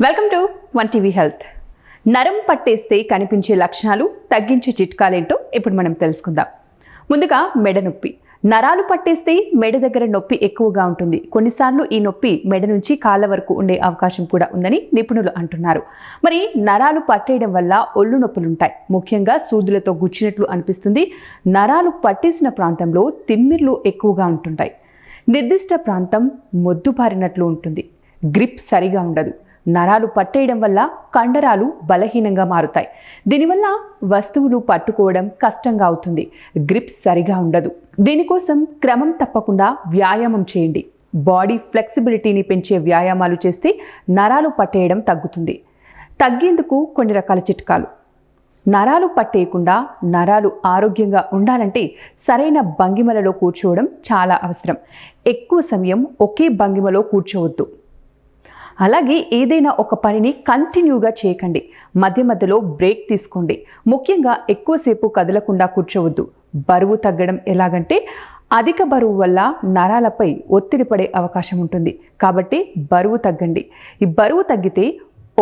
Welcome to one TV health. నరం పట్టేస్తే కనిపించే లక్షణాలు, తగ్గించే చిట్కాలేంటో ఇప్పుడు మనం తెలుసుకుందాం. ముందుగా మెడ నొప్పి. నరాలు పట్టేస్తే మెడ దగ్గర నొప్పి ఎక్కువగా ఉంటుంది. కొన్నిసార్లు ఈ నొప్పి మెడ నుంచి కాళ్ళ వరకు ఉండే అవకాశం కూడా ఉందని నిపుణులు అంటున్నారు. మరి నరాలు పట్టేయడం వల్ల ఒళ్ళు నొప్పులుంటాయి. ముఖ్యంగా సూదులతో గుచ్చినట్లు అనిపిస్తుంది. నరాలు పట్టేసిన ప్రాంతంలో తిమ్మిర్లు ఎక్కువగా ఉంటుంటాయి. నిర్దిష్ట ప్రాంతం మొద్దుబారినట్లు ఉంటుంది. గ్రిప్ సరిగా ఉండదు. నరాలు పట్టేయడం వల్ల కండరాలు బలహీనంగా మారుతాయి. దీనివల్ల వస్తువులు పట్టుకోవడం కష్టంగా అవుతుంది. గ్రిప్ సరిగా ఉండదు. దీనికోసం క్రమం తప్పకుండా వ్యాయామం చేయండి. బాడీ ఫ్లెక్సిబిలిటీని పెంచే వ్యాయామాలు చేస్తే నరాలు పట్టేయడం తగ్గుతుంది. తగ్గేందుకు కొన్ని రకాల చిట్కాలు. నరాలు పట్టేయకుండా నరాలు ఆరోగ్యంగా ఉండాలంటే సరైన భంగిమలలో కూర్చోవడం చాలా అవసరం. ఎక్కువ సమయం ఒకే భంగిమలో కూర్చోవద్దు. అలాగే ఏదైనా ఒక పనిని కంటిన్యూగా చేయకండి. మధ్య మధ్యలో బ్రేక్ తీసుకోండి. ముఖ్యంగా ఎక్కువసేపు కదలకుండా కూర్చోవద్దు. బరువు తగ్గడం ఎలాగంటే అధిక బరువు వల్ల నరాలపై ఒత్తిడి పడే అవకాశం ఉంటుంది. కాబట్టి బరువు తగ్గండి. ఈ బరువు తగ్గితే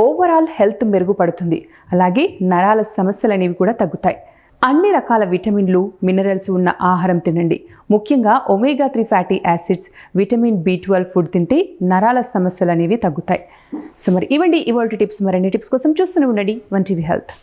ఓవరాల్ హెల్త్ మెరుగుపడుతుంది. అలాగే నరాల సమస్యలు అనేవి కూడా తగ్గుతాయి. అన్ని రకాల విటమిన్లు, మినరల్స్ ఉన్న ఆహారం తినండి. ముఖ్యంగా omega 3 fatty acids, vitamin B12 food తింటే నరాల సమస్యలు అనేవి తగ్గుతాయి. సో మరి ఇవ్వండి ఇవాల్టి టిప్స్. మరిన్ని టిప్స్ కోసం చూస్తూనే ఉండండి వన్ టీవీ హెల్త్.